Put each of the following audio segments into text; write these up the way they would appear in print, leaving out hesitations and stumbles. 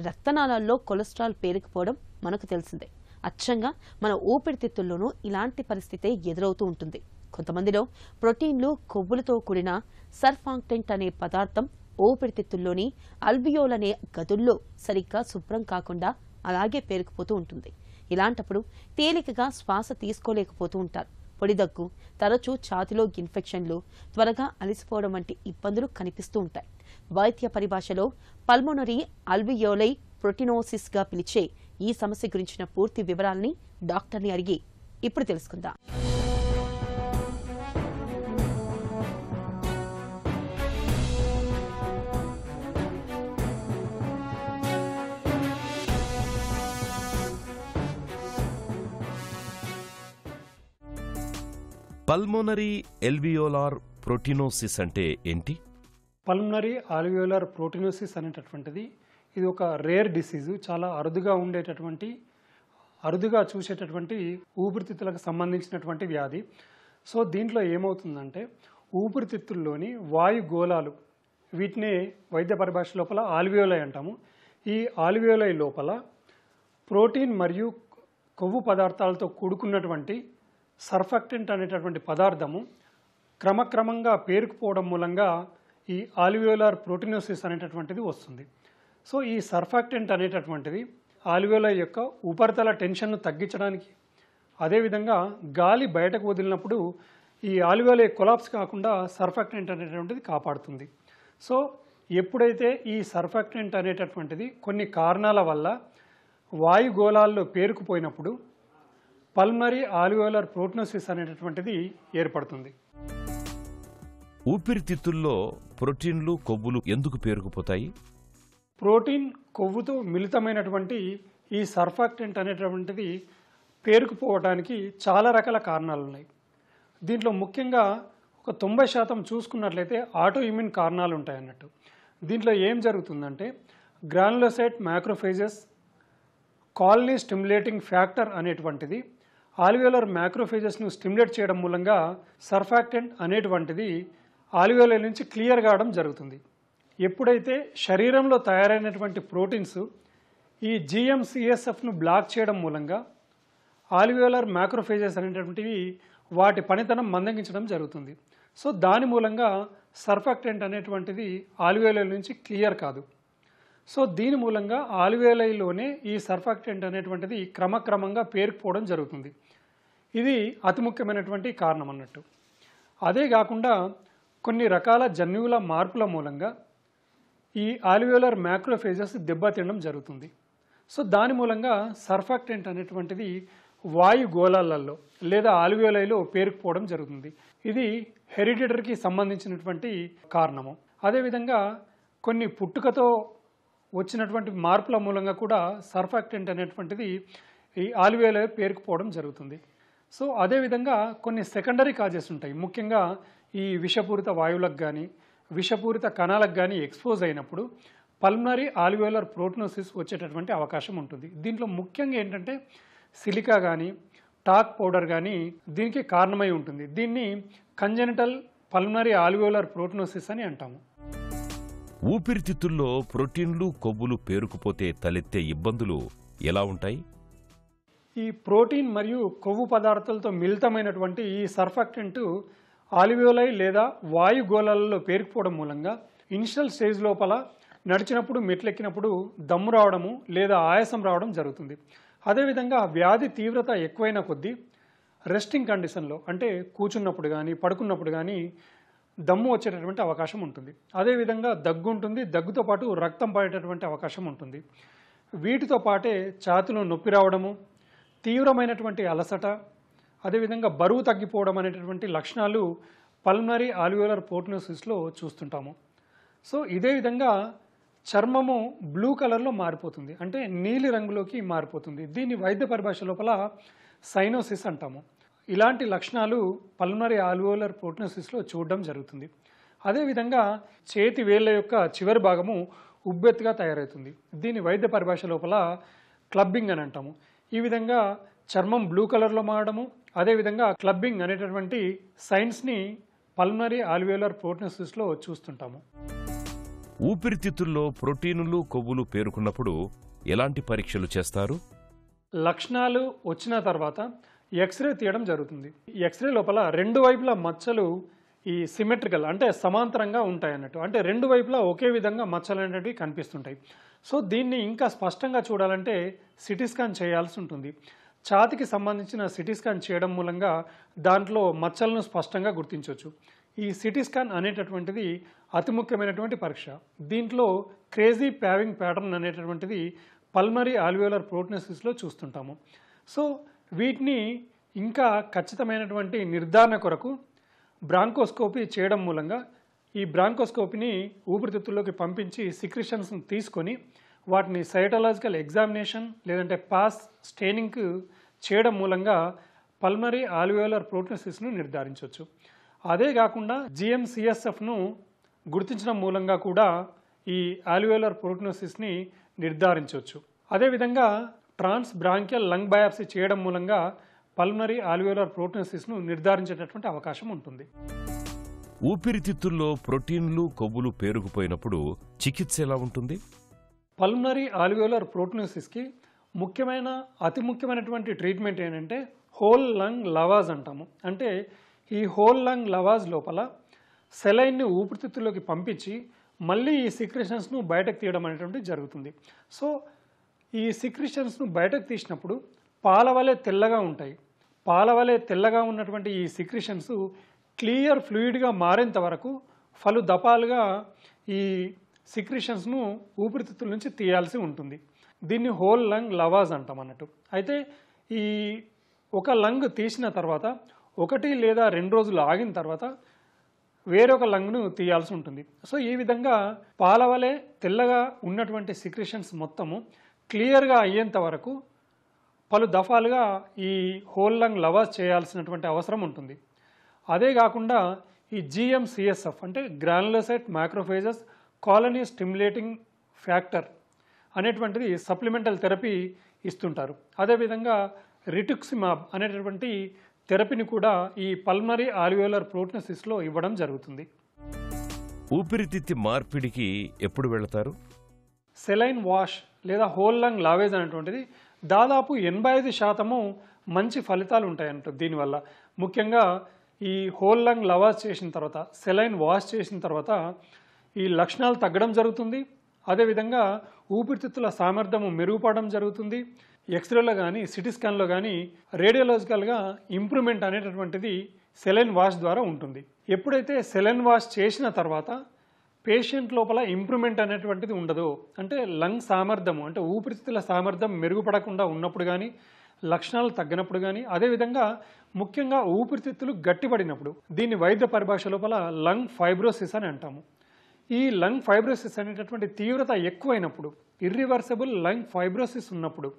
రక్తనాళాల్లో కొలెస్ట్రాల్ పేరుకుపోవడం మనకు తెలిసిందే. అచ్చంగా మన ఊపిరితిత్తుల్లోనూ ఇలాంటి పరిస్థితే ఎదురవుతూ ఉంటుంది. కొంతమందిలో ప్రోటీన్లు, కొవ్వులతో కూడిన సర్ఫాక్టెంట్ అనే పదార్థం ఊపిరితిత్తుల్లోని అల్వియోల్ అనే గదుల్లో సరిగ్గా శుభ్రం కాకుండా అలాగే పేరుకుపోతూ ఉంటుంది. ఇలాంటప్పుడు తేలికగా శ్వాస తీసుకోలేకపోతూ ఉంటారు. పొడి దగ్గు, తరచూ ఛాతిలో ఇన్ఫెక్షన్లు, త్వరగా అలసిపోవడం వంటి ఇబ్బందులు కనిపిస్తూ ఉంటాయి. వైద్య పరిభాషలో పల్మోనరీ అల్వియోలై ప్రోటీనోసిస్ గా పిలిచే ఈ సమస్య గురించిన పూర్తి వివరాలని డాక్టర్ని అడిగి ఇప్పుడు తెలుసుకుందాం. పల్మోనరీ అల్వియోలార్ ప్రోటీనోసిస్ అంటే ఏంటి? పల్మనరీ ఆల్వియోలార్ ప్రోటీనోసిస్ అనేటటువంటిది ఇది ఒక రేర్ డిసీజు. చాలా అరుదుగా చూసేటటువంటి ఊపిరితిత్తులకు సంబంధించినటువంటి వ్యాధి. సో దీంట్లో ఏమవుతుందంటే ఊపిరితిత్తుల్లోని వాయు గోళాలు, వీటినే వైద్య పరిభాష లోపల ఆల్వియోలై అంటాము. ఈ ఆల్వియోలై లోపల ప్రోటీన్ మరియు కొవ్వు పదార్థాలతో కూడుకున్నటువంటి సర్ఫాక్టెంట్ అనేటటువంటి పదార్థము క్రమక్రమంగా పేరుకుపోవడం మూలంగా ఈ ఆల్వియోలార్ ప్రోటీనోసిస్ అనేటటువంటిది వస్తుంది. సో ఈ సర్ఫాక్టెంట్ అనేటటువంటిది ఆల్వియోలై యొక్క ఉపరితల టెన్షన్ను తగ్గించడానికి, అదేవిధంగా గాలి బయటకు వదిలినప్పుడు ఈ ఆల్వియోలై కొలాప్స్ కాకుండా సర్ఫాక్టెంట్ అనేటటువంటిది కాపాడుతుంది. సో ఎప్పుడైతే ఈ సర్ఫాక్టెంట్ అనేటటువంటిది కొన్ని కారణాల వల్ల వాయుగోళాల్లో పేరుకుపోయినప్పుడు పల్మనరీ ఆల్వియోలార్ ప్రోటీనోసిస్ అనేటటువంటిది ఏర్పడుతుంది. ఊపిరితిత్తుల్లో ప్రోటీన్లు, కొవ్వులు ఎందుకు పేరుకుపోతాయి? ప్రోటీన్, కొవ్వుతో మిళితమైనటువంటి ఈ సర్ఫాక్టెంట్ అనేటటువంటిది పేరుకుపోవడానికి చాలా రకాల కారణాలు ఉన్నాయి. దీంట్లో ముఖ్యంగా ఒక 90% చూసుకున్నట్లయితే ఆటో ఇమ్యూన్ కారణాలు ఉంటాయి అన్నట్టు. దీంట్లో ఏం జరుగుతుందంటే granulocyte macrophages colony stimulating factor అనేటువంటిది ఆల్వియోలార్ మ్యాక్రోఫేజెస్ను స్టిమ్యులేట్ చేయడం మూలంగా సర్ఫాక్టెంట్ అనేటువంటిది ఆల్వియోలై నుంచి క్లియర్ కావడం జరుగుతుంది. ఎప్పుడైతే శరీరంలో తయారైనటువంటి ప్రోటీన్స్ ఈ GM-CSFను బ్లాక్ చేయడం మూలంగా ఆల్వియోలార్ మ్యాక్రోఫేజెస్ అనేటువంటివి వాటి పనితనం మందగించడం జరుగుతుంది. సో దాని మూలంగా సర్ఫాక్టెంట్ అనేటువంటిది ఆల్వియోలై నుంచి క్లియర్ కాదు. సో దీని మూలంగా ఆల్వియోలైలోనే ఈ సర్ఫాక్టెంట్ అనేటువంటిది క్రమక్రమంగా పేరుకుపోవడం జరుగుతుంది. ఇది అతి ముఖ్యమైనటువంటి కారణం అన్నట్టు. అదే కాకుండా కొన్ని రకాల జన్యువుల మార్పుల మూలంగా ఈ ఆల్వియోలార్ మ్యాక్రోఫేజెస్ దెబ్బతినడం జరుగుతుంది. సో దాని మూలంగా సర్ఫాక్టెంట్ అనేటువంటిది వాయు గోళాలలో లేదా ఆల్వియోలైలో పేరుకుపోవడం జరుగుతుంది. ఇది హెరిడిటరీకి సంబంధించినటువంటి కారణము. అదేవిధంగా కొన్ని పుట్టుకతో వచ్చినటువంటి మార్పుల మూలంగా కూడా సర్ఫాక్టెంట్ అనేటువంటిది ఈ ఆల్వియోలై పేరుకుపోవడం జరుగుతుంది. సో అదేవిధంగా కొన్ని సెకండరీ కాజెస్ ఉంటాయి. ముఖ్యంగా ఈ విషపూరిత వాయువులకు కానీ విషపూరిత కణాలకు కానీ ఎక్స్పోజ్ అయినప్పుడు పల్మనరీ ఆల్వియోలార్ ప్రోటీనోసిస్ వచ్చేటటువంటి అవకాశం ఉంటుంది. దీంట్లో ముఖ్యంగా ఏంటంటే సిలికా కానీ టాక్ పౌడర్ కానీ దీనికి కారణమై ఉంటుంది. దీన్ని కంజెనిటల్ పల్మనరీ ఆల్వియోలార్ ప్రోటీనోసిస్ అని అంటాము. ఊపిరితిత్తుల్లో ప్రోటీన్లు, కొవ్వులు పేరుకుపోతే తలెత్తే ఇబ్బందులు ఎలా ఉంటాయి? ఈ ప్రోటీన్ మరియు కొవ్వు పదార్థాలతో మిళితమైనటువంటి ఈ సర్ఫాక్టెంట్ ఆల్వియోలై లేదా వాయుగోళాలలో పేరుకుపోవడం మూలంగా ఇనిషియల్ స్టేజ్ లోపల నడిచినప్పుడు, మెట్లెక్కినప్పుడు దమ్ము రావడము లేదా ఆయాసం రావడం జరుగుతుంది. అదేవిధంగా వ్యాధి తీవ్రత ఎక్కువైన కొద్దీ రెస్టింగ్ కండిషన్లో అంటే కూర్చున్నప్పుడు కానీ పడుకున్నప్పుడు కానీ దమ్ము వచ్చేటటువంటి అవకాశం ఉంటుంది. అదేవిధంగా దగ్గు ఉంటుంది. దగ్గుతో పాటు రక్తం పడేటటువంటి అవకాశం ఉంటుంది. వీటితో పాటే ఛాతీలో నొప్పి రావడము, తీవ్రమైనటువంటి అలసట, అదేవిధంగా బరువు తగ్గిపోవడం అనేటటువంటి లక్షణాలు పల్మనరీ ఆల్వియోలార్ ప్రోటీనోసిస్లో చూస్తుంటాము. సో ఇదే విధంగా చర్మము బ్లూ కలర్లో మారిపోతుంది, అంటే నీలి రంగులోకి మారిపోతుంది. దీన్ని వైద్య పరిభాష లోపల సైనోసిస్ అంటాము. ఇలాంటి లక్షణాలు పల్మనరీ ఆల్వియోలార్ ప్రోటీనోసిస్లో చూడడం జరుగుతుంది. అదేవిధంగా చేతి వేళ్ళ యొక్క చివరి భాగము ఉబ్బెత్తుగా తయారవుతుంది. దీని వైద్య పరిభాష లోపల క్లబ్బింగ్ అని అంటాము. ఈ విధంగా చర్మం బ్లూ కలర్లో మారడము, అదేవిధంగా క్లబ్బింగ్ అనేటటువంటి సైన్స్ని పల్మనరీ ఆల్వియోలార్ ప్రోటీనోసిస్లో చూస్తుంటాము. ఊపిరితిత్తుల్లో ప్రోటీనులు కొవ్వులు పేరుకున్నప్పుడు ఎలాంటి పరీక్షలు చేస్తారు? లక్షణాలు వచ్చిన తర్వాత ఎక్స్రే తీయడం జరుగుతుంది. ఈ ఎక్స్రే లోపల రెండు వైపులా మచ్చలు ఈ సిమెట్రికల్ అంటే సమాంతరంగా ఉంటాయి అన్నట్టు, అంటే రెండు వైపులా ఒకే విధంగా మచ్చలు అనేటివి కనిపిస్తుంటాయి. సో దీన్ని ఇంకా స్పష్టంగా చూడాలంటే సిటీ స్కాన్ చేయాల్సి ఉంటుంది. ఛాతీకి సంబంధించిన సిటీ స్కాన్ చేయడం మూలంగా దాంట్లో మచ్చలను స్పష్టంగా గుర్తించవచ్చు. ఈ సిటీ స్కాన్ అనేటటువంటిది అతి ముఖ్యమైనటువంటి పరీక్ష. దీంట్లో క్రేజీ ప్యావింగ్ ప్యాటర్న్ అనేటటువంటిది పల్మరీ ఆల్వియోలర్ ప్రోటోసిస్లో చూస్తుంటాము. సో వీటిని ఇంకా ఖచ్చితమైనటువంటి నిర్ధారణ కొరకు బ్రాంకోస్కోపీ చేయడం మూలంగా ఈ బ్రాంకోస్కోపీని ఊపిరితిత్తుల్లోకి పంపించి సిక్రిషన్స్ని తీసుకొని వాటిని సైటలాజికల్ ఎగ్జామినేషన్ లేదంటే పాస్ స్టెయినింగ్ చేయడం మూలంగా పల్మరీ ఆల్వియోలర్ ప్రోటోసిస్ను నిర్ధారించవచ్చు. అదే కాకుండా GM-CSFను గుర్తించడం మూలంగా కూడా ఈ ఆల్వియోలర్ ప్రోటోసిస్ని నిర్ధారించవచ్చు. అదేవిధంగా ట్రాన్స్ బ్రాంకియల్ లంగ్ బయాప్సీ చేయడం మూలంగా పల్మరీ ఆల్వియోలర్ ప్రోటోసిస్ను నిర్ధారించేటటువంటి అవకాశం ఉంటుంది. ఊపిరితిత్తుల్లో ప్రోటీన్లు కొవ్వులు పేరుకుపోయినప్పుడు చికిత్స ఎలా ఉంటుంది? పల్మరీ ఆల్వియోలర్ ప్రోటోసిస్కి అతి ముఖ్యమైనటువంటి ట్రీట్మెంట్ ఏంటంటే హోల్ లంగ్ లవాజ్ అంటాము. అంటే ఈ హోల్ లంగ్ లవాజ్ లోపల సెలైన్ని ఊపిరితిత్తుల్లోకి పంపించి మళ్ళీ ఈ సిక్రిషన్స్ను బయటకు తీయడం అనేటువంటి జరుగుతుంది. సో ఈ సిక్రిషన్స్ను బయటకు తీసినప్పుడు పాలవలే తెల్లగా ఉంటాయి. పాలవలే తెల్లగా ఉన్నటువంటి ఈ సిక్రిషన్స్ క్లియర్ ఫ్లూయిడ్గా మారేంత వరకు పలు దపాలుగా ఈ సిక్రిషన్స్ను ఊపిరితిత్తుల నుంచి తీయాల్సి ఉంటుంది. దీన్ని హోల్ లంగ్ లవాజ్ అంటాం అన్నట్టు. అయితే ఈ ఒక లంగ్ తీసిన తర్వాత 1 లేదా 2 రోజులు ఆగిన తర్వాత వేరొక లంగ్ను తీయాల్సి ఉంటుంది. సో ఈ విధంగా పాలవలే తెల్లగా ఉన్నటువంటి సిక్రిషన్స్ మొత్తము క్లియర్గా అయ్యేంత వరకు పలు దఫాలుగా ఈ హోల్ లంగ్ లవాజ్ చేయాల్సినటువంటి అవసరం ఉంటుంది. అదే కాకుండా ఈ GM-CSF అంటే granulocyte macrophages colony stimulating factor అనేటువంటిది సప్లిమెంటల్ థెరపీ ఇస్తుంటారు. అదేవిధంగా రిటుక్సిమాబ్ అనేటటువంటి థెరపీని కూడా ఈ పల్మరీ ఆల్వియోలర్ ప్రోటోసిస్లో ఇవ్వడం జరుగుతుంది. ఊపిరితిత్తి మార్పిడికి ఎప్పుడు వెళతారు? సెలైన్ వాష్ లేదా హోల్ లంగ్ లావేజ్ అనేటువంటిది దాదాపు 85% మంచి ఫలితాలు ఉంటాయంట. దీనివల్ల ముఖ్యంగా ఈ హోల్ లంగ్ లవాజ్ చేసిన తర్వాత సెలైన్ వాష్ చేసిన తర్వాత ఈ లక్షణాలు తగ్గడం జరుగుతుంది. అదేవిధంగా ఊపిరితిత్తుల సామర్థ్యము మెరుగుపడడం జరుగుతుంది. ఎక్స్రేలో కానీ సిటీ స్కాన్లో కానీ రేడియోలాజికల్గా ఇంప్రూవ్మెంట్ అనేటటువంటిది సెలైన్ వాష్ ద్వారా ఉంటుంది. ఎప్పుడైతే సెలైన్ వాష్ చేసిన తర్వాత పేషెంట్ లోపల ఇంప్రూవ్మెంట్ అనేటువంటిది ఉండదు, అంటే లంగ్ సామర్థ్యము అంటే ఊపిరితిత్తుల సామర్థ్యం మెరుగుపడకుండా ఉన్నప్పుడు కానీ లక్షణాలు తగ్గినప్పుడు కానీ అదేవిధంగా ముఖ్యంగా ఊపిరితిత్తులు గట్టిపడినప్పుడు దీన్ని వైద్య పరిభాష లోపల లంగ్ ఫైబ్రోసిస్ అని అంటాము. ఈ లంగ్ ఫైబ్రోసిస్ అనేటటువంటి తీవ్రత ఎక్కువైనప్పుడు ఇర్రివర్సిబుల్ లంగ్ ఫైబ్రోసిస్ ఉన్నప్పుడు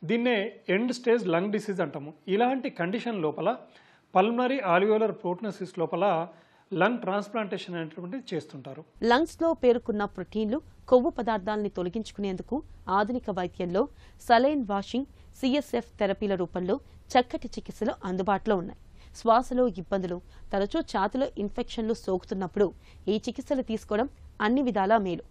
దీన్నే ఎండ్ స్టేజ్ లంగ్ డిసీజ్ అంటాము. ఇలాంటి కండిషన్ లోపల పల్మరీ ఆల్వియోలర్ ప్రోటోసిస్ లోపల లంగ్ ట్రాన్స్ప్లాంటేషన్ అనేటువంటిది చేస్తుంటారు. లంగ్స్లో పేరుకున్న ప్రోటీన్లు కొవ్వు పదార్థాలని తొలగించుకునేందుకు ఆధునిక వైద్యంలో సలైన్ వాషింగ్ CSF థెరపీల రూపంలో చక్కటి చికిత్సలు అందుబాటులో ఉన్నాయి. శ్వాసలో ఇబ్బందులు, తరచూ ఛాతీలో ఇన్ఫెక్షన్లు సోకుతున్నప్పుడు ఈ చికిత్సలు తీసుకోవడం అన్ని విధాలా మేలు.